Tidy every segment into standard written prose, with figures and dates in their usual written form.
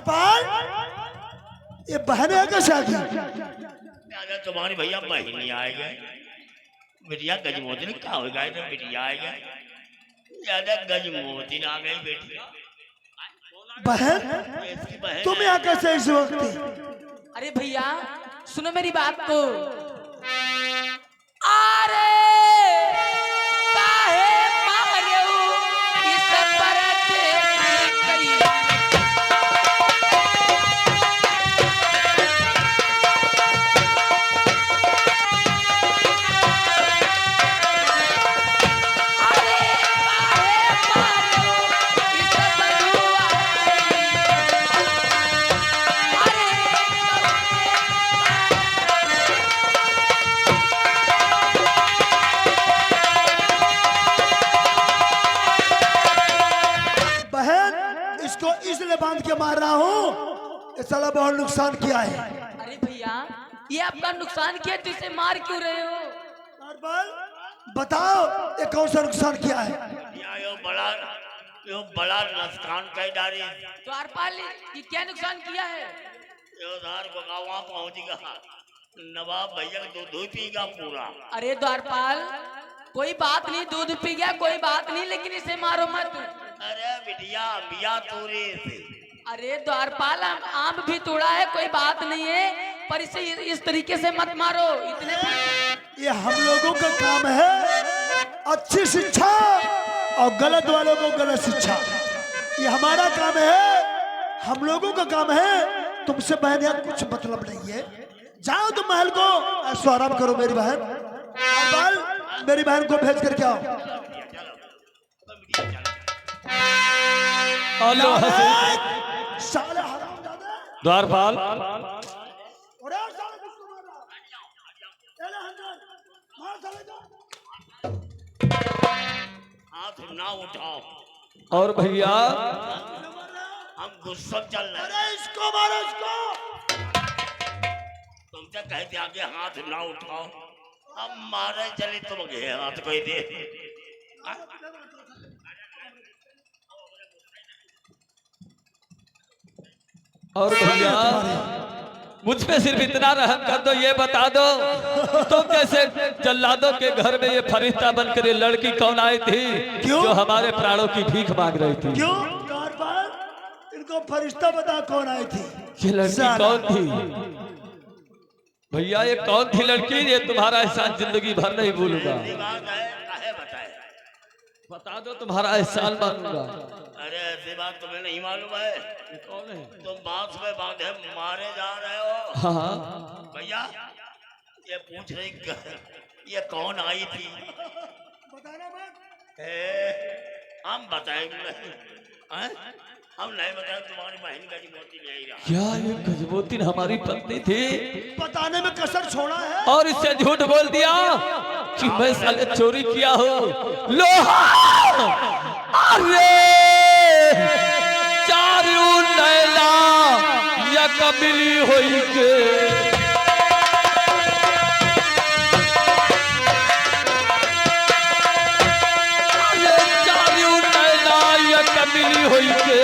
द्वारपाल ये बहन है कैसे आ गई? तुम्हारी भैया बहनी आएगा बिटिया गजमोती क्या हो गया तो बिटिया आएगा ज्यादा गजमोती आ गई बेटी। बहन तुम यहाँ कैसे इस वक्त? अरे भैया सुनो मेरी बात को। अरे काहे मारेऊ इस परत करी। इसलिए बांध के मार रहा हूँ, इस साला बहुत नुकसान किया है। अरे भैया ये आपका नुकसान किया तो इसे मार क्यों रहे हो? बताओ ये कौन सा नुकसान किया है? यो बड़ा नुकसान कर डाली। द्वारपाल ये क्या नुकसान किया है? यो धार को गाँव पहुँचेगा नवाब भैया दूध पीगा पूरा। अरे द्वारपाल कोई बात नहीं, दूध पी गया कोई बात नहीं, लेकिन इसे मारो मत। अरे बिटिया बिया तोड़े थे। अरे द्वारपाल आम भी तोड़ा है कोई बात नहीं है, पर इसे इस तरीके से मत मारो। इतने ये हम लोगों का काम है अच्छी शिक्षा और गलत वालों को गलत शिक्षा, ये हमारा काम है, हम लोगों का काम है। तुमसे बहन यार कुछ मतलब नहीं है, जाओ तुम महल को ऐसो आराम करो। मेरी बहन मेरी बहन को भेज करके आओ। द्वारपाल हाथ ना उठाओ। और भैया हम गुस्सा चल रहे। अरे इसको मारो इसको। तुमसे कहते आगे हाथ ना उठाओ, हम मारे चले तुम गए हाथ कोई दे। और भैया मुझ पे सिर्फ इतना रहम कर दो, ये बता दो तुम जैसे जल्लादों के घर में ये फरिश्ता बनकर ये लड़की कौन आई थी जो हमारे प्राणों की भीख मांग रही थी? क्यों इनको फरिश्ता बता कौन आई थी? ये लड़की कौन थी भैया? ये कौन थी लड़की? ये तुम्हारा एहसान जिंदगी भर नहीं भूलूंगा। बता दो तुम्हारा एहसान मानूंगा। अरे ऐसी बात तुम्हें नहीं मालूम है? कौन है? तुम बांस में बांधे मारे जा रहे हो। हाँ भैया ये पूछ रही ये कौन आई थी? हम बताएंगे, हम नहीं बताए। तुम्हारी बहन गजमोती नहीं आई रहा। क्या ये गजमोती हमारी पत्नी थी? बताने में कसर छोड़ा है और इससे झूठ बोल दिया कि मैं साले चोरी किया हूँ। लो अरे चारू लैला या कबिली होई के मिली हुई के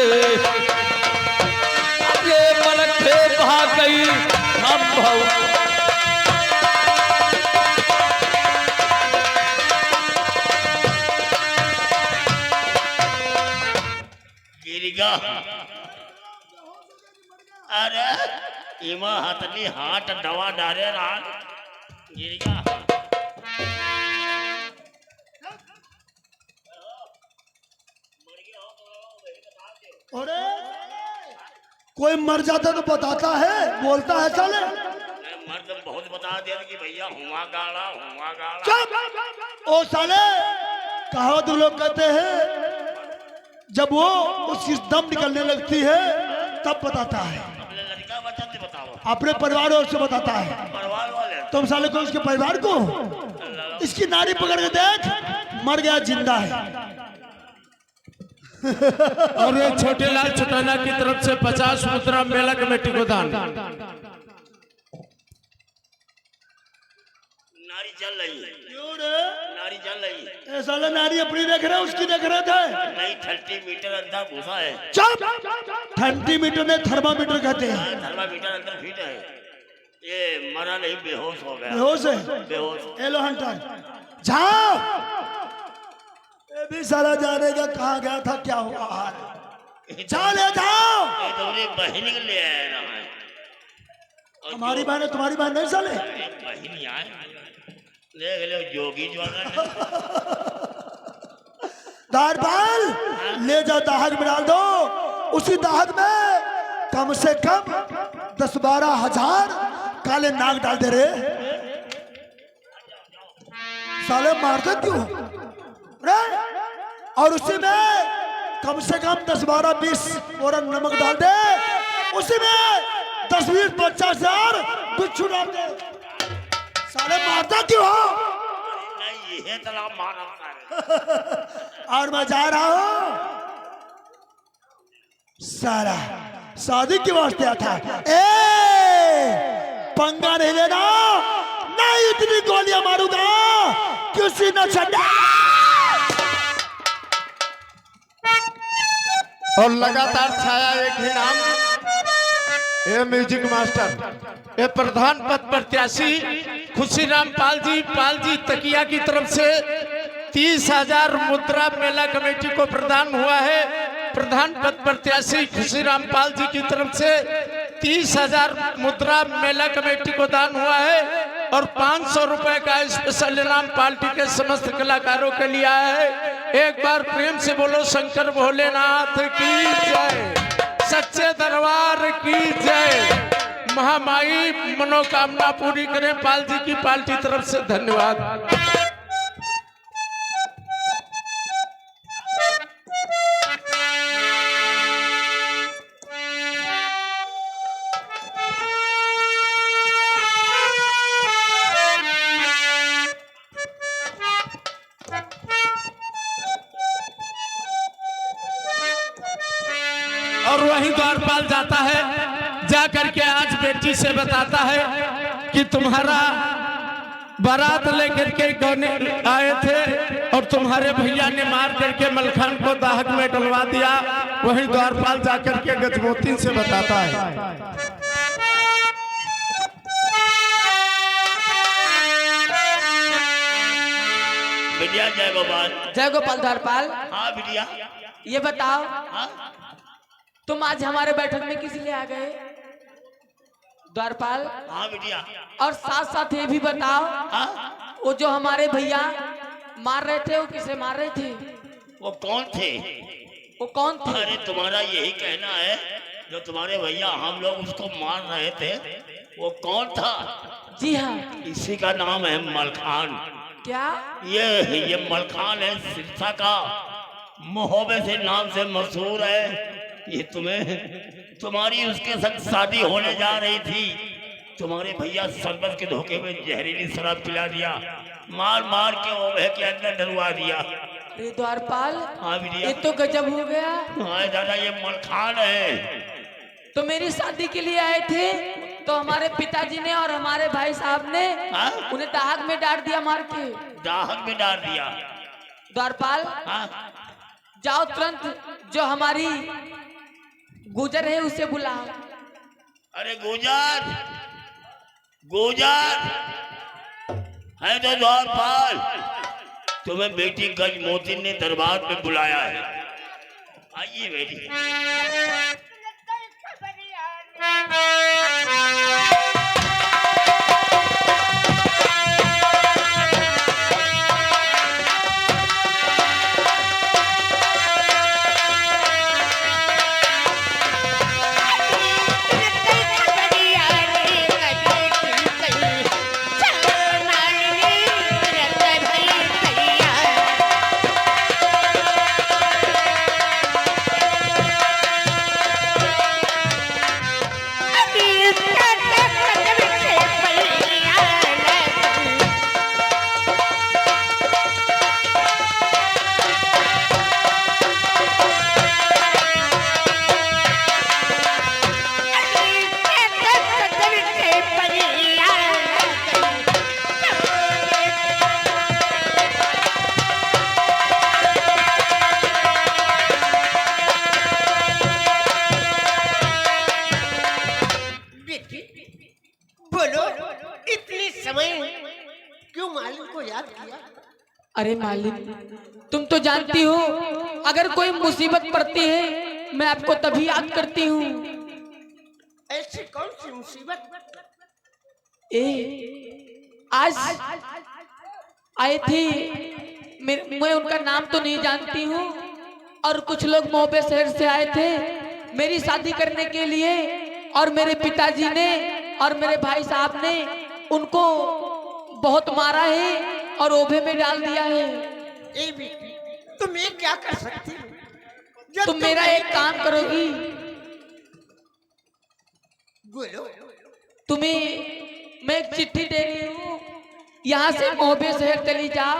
ये मनखे भाग गई हम भाव। गिरिगा अरे इमा हथनी हाथ दवा डाले रहा गिरिगा। अरे कोई मर जाता तो बताता है, बोलता है साले। मर्द बहुत बता दिया कि भैया हुआ गाड़ा। चुप ओ साले, कहावत लोग कहते हैं जब वो उसकी दम निकलने लगती है तब बताता है। अपने लड़का बच्चा से बताओ, अपने परिवार वालों से बताता है। परिवार वाले तुम साले को उसके परिवार को, इसकी नाड़ी पकड़ के देख, मर गया जिंदा है। और एक छोटे लाल चौटाला की तरफ से 50 मुद्रा मेला कमेटी को दान। नारी चल रही है। क्यों रे? नारी चल रही है। ऐसा नारी अपनी देख रहा है उसकी देख रहा था। नहीं 30 मीटर अंदर घुसा है। चुप सेंटीमीटर ने थर्मामीटर कहते हैं। थर्मामीटर अंदर फिट है, ये मरा नहीं, बेहोश हो गया। बेहोश है। बेहोश। एलो हंटर जाओ, ये भी साला जानेगा कहाँ गया था, क्या हुआ हाल। चले जाओ। ये तो मेरी बहन के लिए आया ना है। और हमारी बहन है, तुम्हारी बहन नहीं साले। बहन आए देख लो जोगी ज्वाला दारपाल ले जाओ, दाहक में डाल दो। उसी दाहक में कम से कम 10-12 हजार काले नाग डाल दे रे। साले मारते क्यों रे? और उसी में कम से कम 10-12-20 और नमक डाल दे। उसी में 10-20-50 हजार बिच्छू डाल दे। साले मारता क्यों हो? नहीं ये तालाब मारा और मैं जा रहा हूं, सारा शादी के वास्ते आता है। पंगा नहीं लेना, नहीं इतनी गोलियां मारूंगा किसी न छड़ा। और लगातार छाया एक ही नाम, ये म्यूजिक मास्टर, ये प्रधान पद प्रत्याशी खुशीराम पाल जी तकिया की तरफ से 30,000 मुद्रा मेला कमेटी को प्रदान हुआ है। प्रधान पद प्रत्याशी खुशीराम पाल जी की तरफ से 30,000 मुद्रा मेला कमेटी को दान हुआ है और 500 रुपए का स्पेशल इनाम पार्टी के समस्त कलाकारों के लिए आया है। एक बार प्रेम से बोलो शंकर भोलेनाथ की जय, सच्चे दरबार की जय। महामाई मनोकामना पूरी करें पाल जी की पार्टी तरफ से। धन्यवाद। और वही द्वारपाल जाता है, जाकर के आज बेटी से बताता है कि तुम्हारा बारात लेकर के गौने आए थे और तुम्हारे भैया ने मार करके मलखान को दाहक में डलवा दिया। वही द्वारपाल जाकर के गजमोती से बताता है। बिटिया जय गोपाल। जय गोपाल द्वारपाल। हाँ बिटिया। ये बताओ हाँ तुम आज हमारे बैठक में किस लिए आ गए द्वारपाल? हाँ बिटिया। और साथ साथ ये भी बताओ हाँ वो जो हमारे भैया मार रहे थे वो किसे मार रहे थे? वो कौन थे? वो कौन थे? अरे तुम्हारा यही कहना है जो तुम्हारे भैया हम लोग उसको मार रहे थे वो कौन था? जी हाँ। इसी का नाम है मलखान। क्या? ये मलखान है, सिरसा का मोहब्बत से नाम से मशहूर है। ये तुम्हारी उसके साथ शादी होने जा रही थी, तुम्हारे भैया शरबत के धोखे में जहरीली शराब पिला दिया, मार मार के ओहे के अंदर डलवा दिया। अरे द्वारपाल हाँ बिटिया। ये तो गजब हो गया। हाँ दादा ये मलखान है। तो मेरी शादी के लिए आए थे तो हमारे पिताजी ने और हमारे भाई साहब ने हाँ? उन्हें दाहक में डाल दिया, मार के दाहक में डाल दिया। द्वारपाल हाँ? जाओ तुरंत जो हमारी गुजर है उसे बुलाओ। अरे गुजर गुजर है तो द्वारपाल, तुम्हें बेटी गजमोती ने दरबार में बुलाया है। आइए बेटी। अरे मालिक, तुम तो जानती हो अगर कोई मुसीबत पड़ती है मैं आपको तभी याद करती हूँ। ऐसी कौन सी मुसीबत? आज आए थे, मैं उनका नाम तो नहीं जानती हूँ, और कुछ लोग मोहब्बत शहर से आए थे मेरी शादी करने के लिए, और मेरे पिताजी ने और मेरे भाई साहब ने उनको बहुत मारा है और ओभे में डाल दिया है। ए बेटी, तुम ये क्या कर सकती हो? जब तुम मेरा एक काम करोगी? बोलो। तुम्हें मैं एक चिट्ठी दे रही हूँ, यहाँ से मोहब्बत शहर चली जाओ,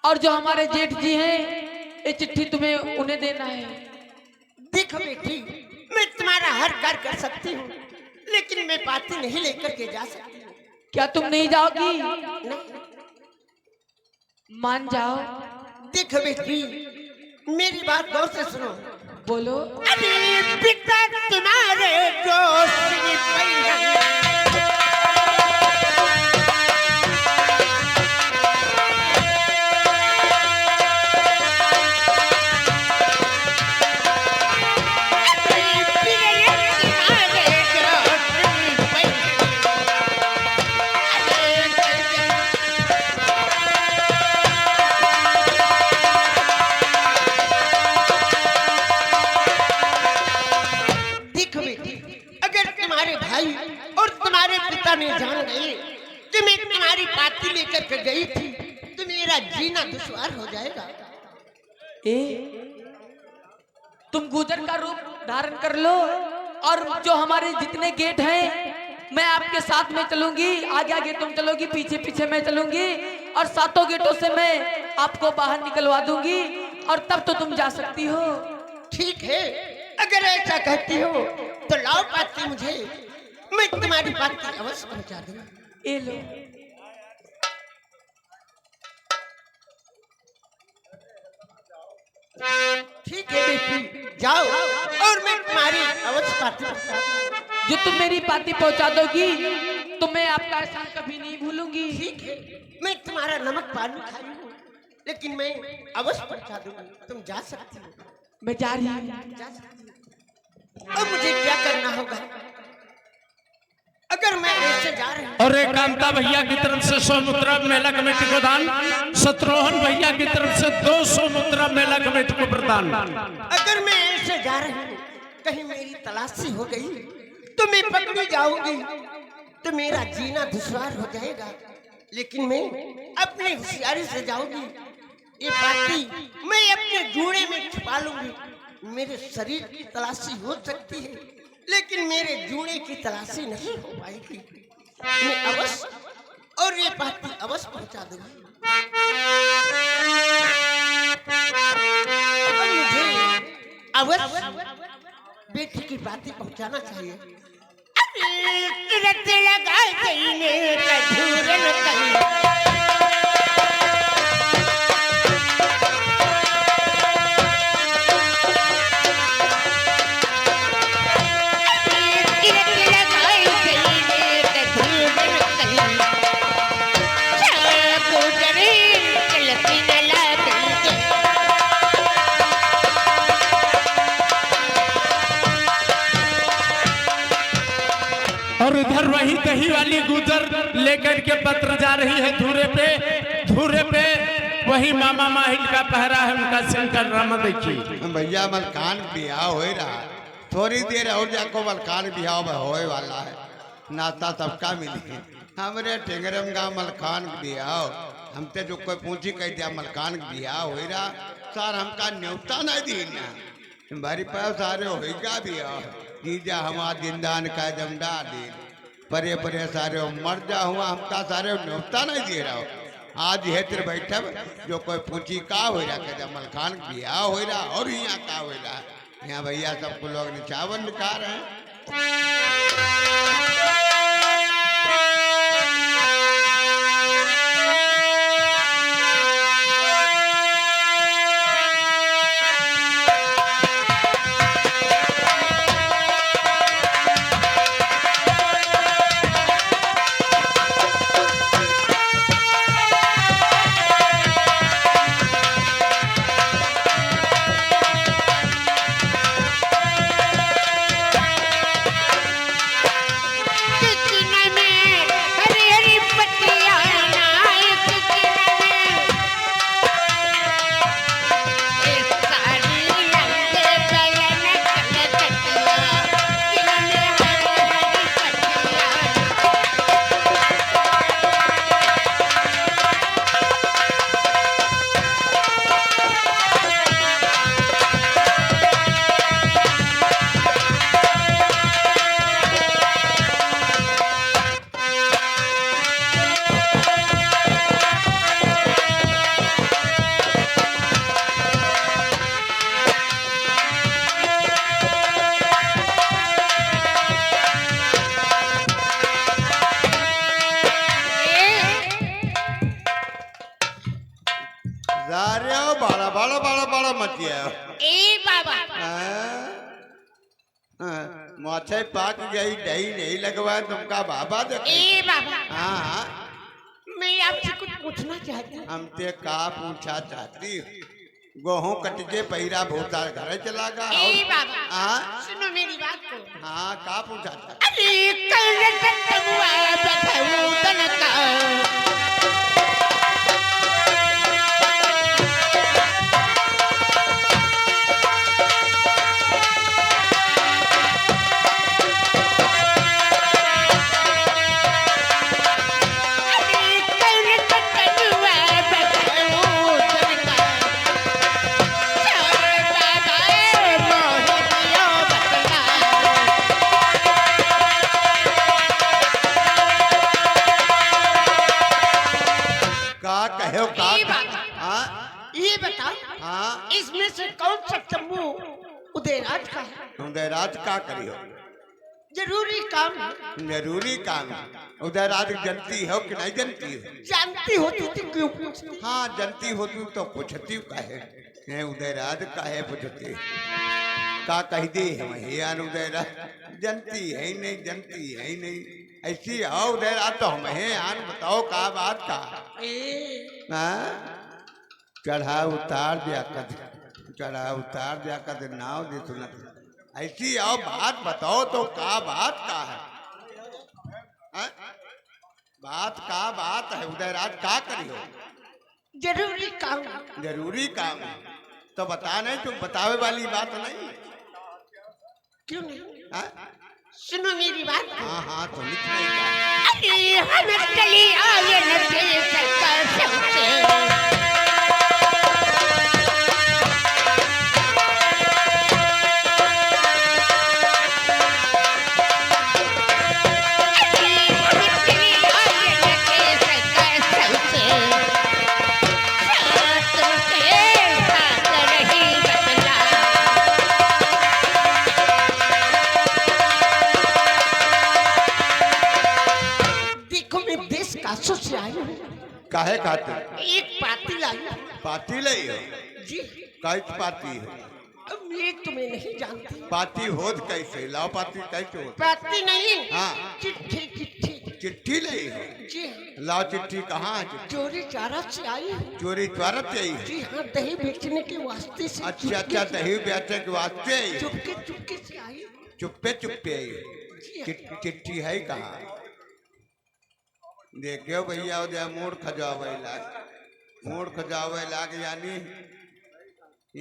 और जो हमारे जेठ जी हैं ये चिट्ठी तुम्हें उन्हें देना है। देखो बेटी, मैं तुम्हारा हर कार्य कर सकती हूँ, लेकिन मैं पाती नहीं लेकर के जा सकती हूँ। क्या तुम नहीं जाओगी? नहीं। मान जाओ। देखो बेटी, मेरी बात गौर से सुनो। बोलो। अरे पिता तुम्हारे दोस्त की पैरवी। जान गए कि मैं तुम्हारी पार्टी लेकर के गई थी तो मेरा जीना दुश्वार हो जाएगा। तुम गुजर का रूप धारण कर लो, और जो हमारे जितने गेट हैं मैं आपके साथ में चलूंगी। आगे आगे तुम चलोगी, पीछे पीछे मैं चलूंगी, और सातों गेटों से मैं आपको बाहर निकलवा दूंगी, और तब तो तुम जा सकती हो। ठीक है, अगर ऐसा कहती हो तो लाओ पाती मुझे, मैं तुम्हारी पाती अवश्य पहुंचा दूंगा। ये लो। ठीक है बेटी, जाओ और मैं तुम्हारी अवश्य पाती पहुंचा दूंगा। जो तुम मेरी पाती पहुंचा दोगी तो मैं आपका एहसान कभी नहीं भूलूंगी। ठीक है, मैं तुम्हारा नमक पानी खाई हूँ, लेकिन मैं अवश्य पहुंचा दूंगा। तुम जा सकती हो। मैं जा रही हूँ। जा सकती हो। अब मुझे क्या करना होगा अगर मैं ऐसे जा रही हूँ? और एक कामता भैया की तरफ से 100 मुद्रा मेला कमेटी को दान, शत्रुघ्न भैया की तरफ से 200 मुद्रा मेला कमेटी को प्रदान। अगर मैं ऐसे जा रही हूँ, कहीं मेरी तलाशी हो गई तो मैं पकड़ी जाऊंगी, तो मेरा जीना दुश्वार हो जाएगा। लेकिन मैं अपनी होशियारी से जाऊंगी, ये पार्टी मैं अपने जूड़े में छुपा लूंगी। मेरे शरीर की तलाशी हो सकती है, लेकिन मेरे जूड़े की तलाशी नहीं हो पाएगी। मैं अवश्य और ये पार्टी अवश्य पहुंचा दूंगी। अब मुझे अवश्य बेटी की बातें पहुंचाना चाहिए। किरत लगा देने का धूरन कहीं। और इधर वही दही वाली गुजर लेकर के पत्र जा रही है धूरे पे वही मामा माहिल का पहरा है उनका शंकर रामा। देखिए भैया मलकान बिहाव हो रहा है, थोड़ी देर और जाको मलकान बिहाव में होए वाला है। नाता सबका मिली हमरे टेंगरम गाँव मलकान बिहाव, हमसे जो कोई पूछी कह दिया मलकान बिहाव हो रहा सर, हमका न्योता नहीं दीना भारी पास सारे होगा बिहाव। जीजा हमारा जिंदान का जमडा दे परे परे सारे मर जा हुआ, हमका सारे न्योता नहीं दे रहा हो। आज है तेरे बैठब जो कोई पूछी का हो रहा कहता मलखान बिहाव हो रहा, और यहाँ का हो रहा यहाँ भैया सबको लोग निचावन निका रहे हैं। मोछे पाक गई दही नहीं लगवा तुमका बाबा देखे ए बाबा, हाँ हाँ मैं आपसे कुछ पूछना चाहती हूँ। हमते का पूछा चाहती गेहूं कट के पैरा भूता घर चला गा ए बाबा, हाँ सुनो मेरी बात को। हाँ का पूछा चाहती अरे कल हुआ बताऊं तनका, का कहो का ए बाबा, हाँ ये बताओ हाँ इसमें से कौन सा तंबू उदयराज का है? तुम रात का करियो जरूरी काम है। जरूरी काम उधर रात जनती हो कि नहीं जनती हो जानती होती तो क्यों पूछती? हाँ जनती होती तो पूछती काहे है उदयराज काहे पूछती का कह दे हम उदयराज जनती है ही नहीं जनती है ही नहीं ऐसी आओ उदयराज तो हम हैं आन बताओ का बात का हाँ चढ़ा उतार दिया कर चढ़ा उतार दिया कर नाव दे सुना ऐसी आओ बात बताओ तो का बात का है हाँ? बात का बात है उदयराज का करियो जरूरी काम। जरूरी काम है तो बता नहीं तुम बतावे वाली बात नहीं क्यों नहीं? हाँ सुनो मेरी बात। हाँ हाँ तो लिख नहीं का अरे हम चली आए न थे सरकार सबसे, से आई हूँ। काहे खाते एक पार्टी लाई हूँ। पार्टी लाई हो जी, कैस पार्टी है अब मैं तुम्हें नहीं जानती। पार्टी होत कैसे लाओ पार्टी कैसे हो पार्टी नहीं, हाँ। चिट्ठी चिट्ठी। चिट्ठी लाई हो जी लाओ चिट्ठी कहाँ है चिट्ठी? चोरी चारा से आई हूँ। चोरी त्वरत आई है जी हाँ, दही बेचने के वास्ते से। अच्छा अच्छा दही बेचे के वास्ते आई है चुपके चुपके से आई हूँ। चुप्पे चुप्पे आई है चिट्ठी है कहाँ देखियो भैया उदय मूड खजावे लाग मूड खजावे लाग यानी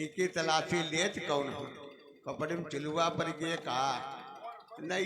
इनकी तलाशी लेच कौन हो कपड़े में चिलुआ पर गए कहा नहीं